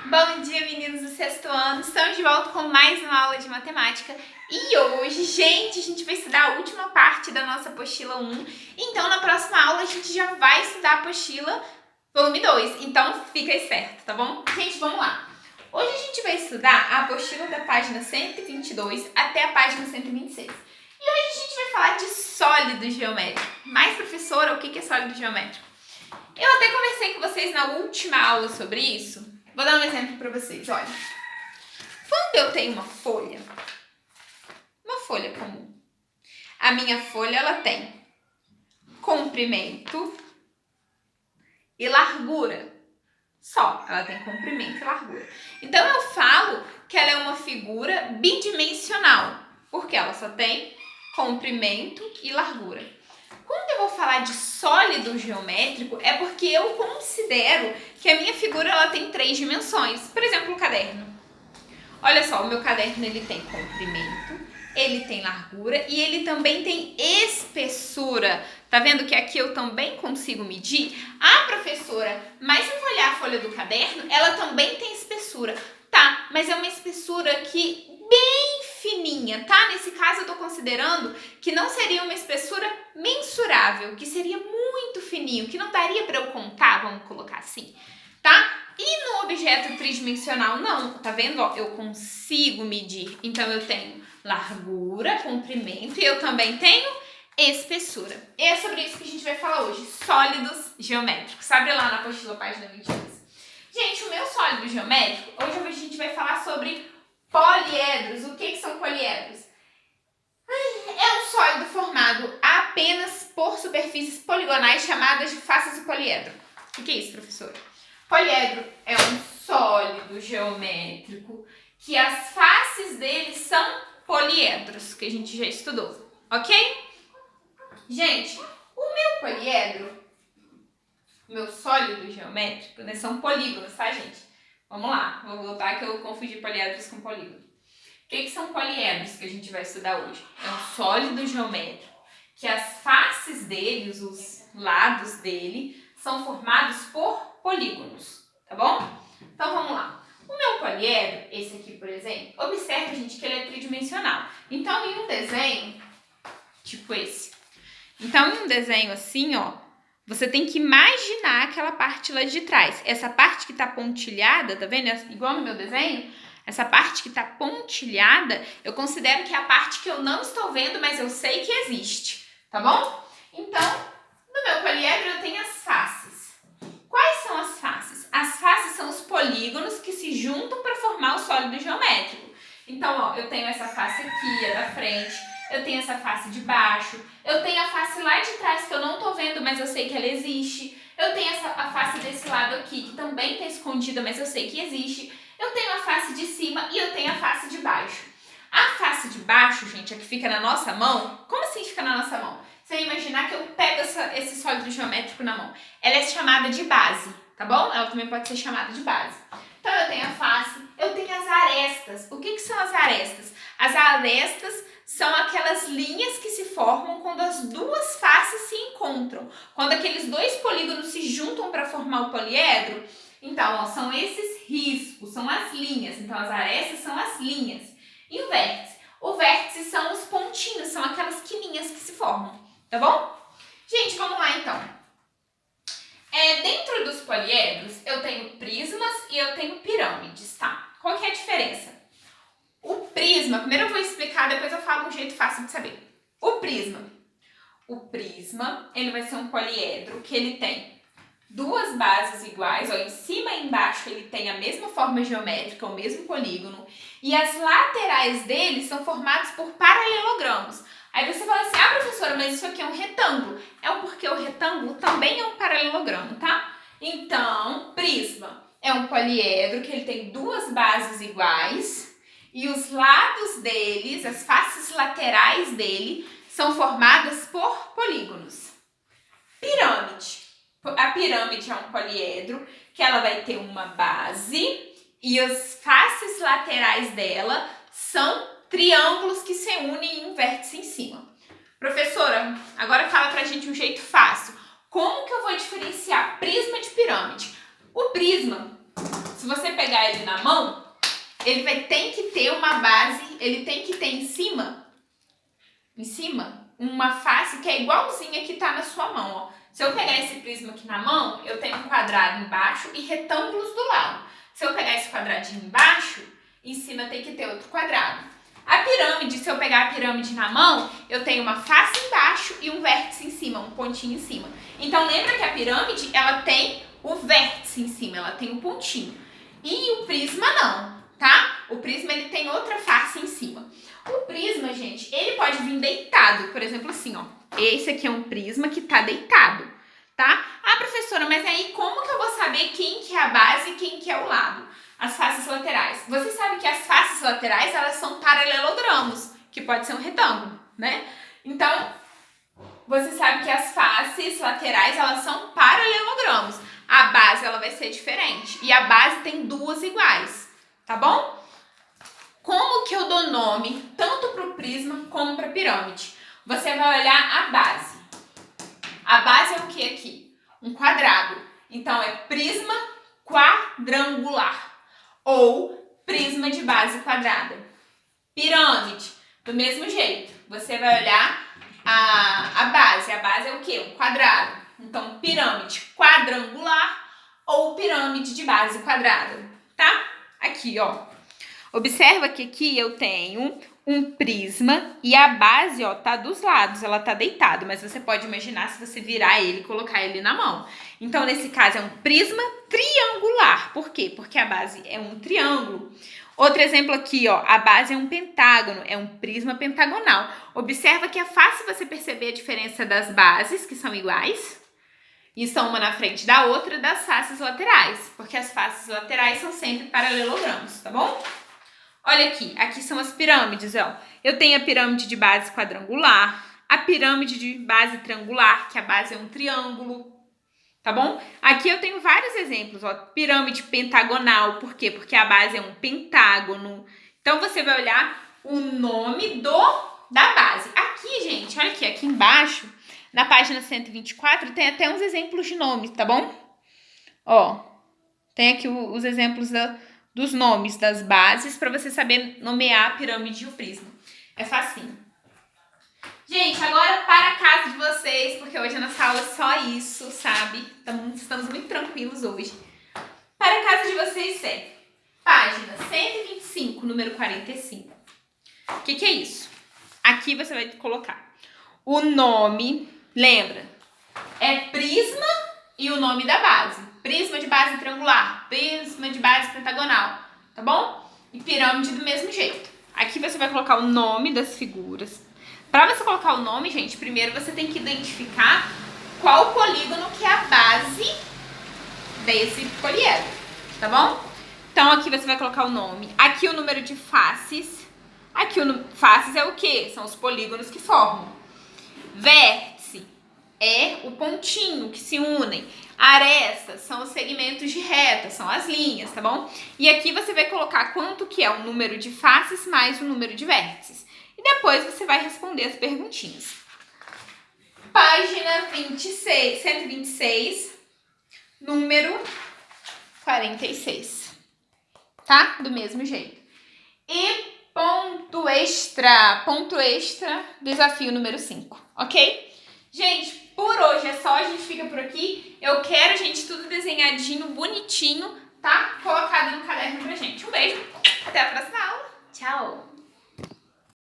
Bom dia, meninos do sexto ano! Estamos de volta com mais uma aula de matemática e hoje, gente, a gente vai estudar a última parte da nossa apostila 1. Então, na próxima aula, a gente já vai estudar a apostila volume 2. Então, fica esperto, tá bom? Gente, vamos lá! Hoje a gente vai estudar a apostila da página 122 até a página 126. E hoje a gente vai falar de sólido geométrico. Mas, professora, o que é sólido geométrico? Eu até conversei com vocês na última aula sobre isso. Vou dar um exemplo para vocês, olha. Quando eu tenho uma folha comum, a minha folha ela tem comprimento e largura. Só, ela tem comprimento e largura. Então eu falo que ela é uma figura bidimensional, porque ela só tem comprimento e largura. Quando eu vou falar de sólido geométrico, é porque eu considero que a minha figura ela tem 3 dimensões. Por exemplo, o caderno. Olha só, o meu caderno ele tem comprimento, ele tem largura e ele também tem espessura. Tá vendo que aqui eu também consigo medir? Ah, professora, mas se eu olhar a folha do caderno, ela também tem espessura. Tá, mas é uma espessura que bem fininha, tá? Nesse caso eu tô considerando que não seria uma espessura mensurável, que seria muito fininho, que não daria para eu contar, vamos colocar assim, tá? E no objeto tridimensional não, tá vendo? Ó, eu consigo medir, então eu tenho largura, comprimento e eu também tenho espessura. E é sobre isso que a gente vai falar hoje, sólidos geométricos. Abre lá na apostila, página 22. Gente, o meu sólido geométrico, hoje a gente vai falar sobre poliedros. O que são poliedros? É um sólido formado apenas por superfícies poligonais chamadas de faces do poliedro. O que é isso, professora? Poliedro é um sólido geométrico que as faces dele são poliedros, que a gente já estudou, ok? Gente, o meu poliedro, meu sólido geométrico, né, são polígonos, tá, gente? Vamos lá, vou voltar que eu confundi poliedros com polígono. O que são poliedros que a gente vai estudar hoje? É um sólido geométrico que as faces dele, os lados dele, são formados por polígonos, tá bom? Então vamos lá. O meu poliedro, esse aqui, por exemplo, observa, gente, que ele é tridimensional. Então, em um desenho, tipo esse. Então, em um desenho assim, ó, você tem que imaginar aquela parte lá de trás. Essa parte que tá pontilhada, tá vendo? Igual no meu desenho, essa parte que tá pontilhada, eu considero que é a parte que eu não estou vendo, mas eu sei que existe, tá bom? Então, no meu poliedro eu tenho as faces. Quais são as faces? As faces são os polígonos que se juntam para formar o sólido geométrico. Então, ó, eu tenho essa face aqui, a da frente, eu tenho essa face de baixo, eu tenho a face lá de trás que eu não tô vendo, mas eu sei que ela existe. Eu tenho a face desse lado aqui, que também tá escondida, mas eu sei que existe. Eu tenho a face de cima e eu tenho a face de baixo. A face de baixo, gente, a que fica na nossa mão, como assim fica na nossa mão? Você vai imaginar que eu pego esse sólido geométrico na mão. Ela é chamada de base, tá bom? Ela também pode ser chamada de base. Então eu tenho a face, eu tenho as arestas. O que são as arestas? As arestas são aquelas linhas que se formam quando as duas faces se encontram. Quando aqueles dois polígonos se juntam para formar o poliedro, então, ó, são esses riscos, são as linhas. Então, as arestas são as linhas. E o vértice? O vértice são os pontinhos, são aquelas quininhas que se formam, tá bom? Gente, vamos lá então. Dentro dos poliedros, eu tenho prismas e eu tenho pirâmides, tá? Qual que é a diferença? O prisma, primeiro eu vou explicar, depois eu falo um jeito fácil de saber. O prisma, ele vai ser um poliedro que ele tem duas bases iguais, ó, em cima e embaixo ele tem a mesma forma geométrica, o mesmo polígono, e as laterais dele são formadas por paralelogramos. Aí você fala assim, ah, professora, mas isso aqui é um retângulo. É porque o retângulo também é um paralelogramo, tá? Então, prisma é um poliedro que ele tem duas bases iguais e os lados deles, as faces laterais dele, são formadas por polígonos. Pirâmide. A pirâmide é um poliedro que ela vai ter uma base e as faces laterais dela são triângulos que se unem em um vértice em cima. Professora, agora fala pra gente um jeito fácil. Como que eu vou diferenciar prisma de pirâmide? O prisma, se você pegar pegar ele na mão, tem que ter uma base, ele tem que ter em cima, uma face que é igualzinha que tá na sua mão, ó. Se eu pegar esse prisma aqui na mão, eu tenho um quadrado embaixo e retângulos do lado. Se eu pegar esse quadradinho embaixo, em cima tem que ter outro quadrado. A pirâmide, se eu pegar a pirâmide na mão, eu tenho uma face embaixo e um vértice em cima, um pontinho em cima. Então lembra que a pirâmide, ela tem o vértice em cima, ela tem um pontinho. E o prisma não, tá? O prisma, ele tem outra face em cima. O prisma, gente, ele pode vir deitado, por exemplo, assim, ó. Esse aqui é um prisma que tá deitado, tá? Ah, professora, mas aí como que eu vou saber quem que é a base e quem que é o lado? As faces laterais. Você sabe que as faces laterais, elas são paralelogramos, que pode ser um retângulo, né? Então, você sabe que as faces laterais, elas são paralelogramos. A base, ela vai ser diferente. E a base tem duas iguais, tá bom? Como que eu dou nome tanto para o prisma como para a pirâmide? Você vai olhar a base. A base é o que aqui? Um quadrado. Então, é prisma quadrangular ou prisma de base quadrada. Pirâmide, do mesmo jeito. Você vai olhar a base. A base é o que? Um quadrado. Então, pirâmide quadrangular ou pirâmide de base quadrada, tá? Aqui, ó. Observa que aqui eu tenho um prisma e a base, ó, tá dos lados, ela tá deitada, mas você pode imaginar se você virar ele e colocar ele na mão. Então, nesse caso, é um prisma triangular. Por quê? Porque a base é um triângulo. Outro exemplo aqui, ó, a base é um pentágono, é um prisma pentagonal. Observa que é fácil você perceber a diferença das bases, que são iguais, e estão uma na frente da outra, das faces laterais, porque as faces laterais são sempre paralelogramos, tá bom? Olha aqui são as pirâmides, ó. Eu tenho a pirâmide de base quadrangular, a pirâmide de base triangular, que a base é um triângulo, tá bom? Aqui eu tenho vários exemplos, ó. Pirâmide pentagonal, por quê? Porque a base é um pentágono. Então, você vai olhar o nome da base. Aqui, gente, olha aqui embaixo, na página 124, tem até uns exemplos de nomes, tá bom? Ó, tem aqui os exemplos dos nomes das bases para você saber nomear a pirâmide e o prisma. É facinho. Gente, agora para a casa de vocês, porque hoje a nossa aula é só isso, sabe? Estamos muito tranquilos hoje. Para a casa de vocês é página 125, número 45. O que é isso? Aqui você vai colocar o nome, lembra? É prisma e o nome da base. Prisma de base triangular, prisma de base pentagonal, tá bom? E pirâmide do mesmo jeito. Aqui você vai colocar o nome das figuras. Para você colocar o nome, gente, primeiro você tem que identificar qual polígono que é a base desse poliedro, tá bom? Então, aqui você vai colocar o nome. Aqui o número de faces. Aqui faces é o quê? São os polígonos que formam. Vértice é o pontinho que se unem. Arestas são os segmentos de reta, são as linhas, tá bom? E aqui você vai colocar quanto que é o número de faces mais o número de vértices. E depois você vai responder as perguntinhas. Página 126, número 46. Tá? Do mesmo jeito. E ponto extra, desafio número 5, ok? Gente, por hoje é só, a gente fica por aqui. Eu quero, gente, tudo desenhadinho, bonitinho, tá? Colocado no caderno pra gente. Um beijo, até a próxima aula. Tchau!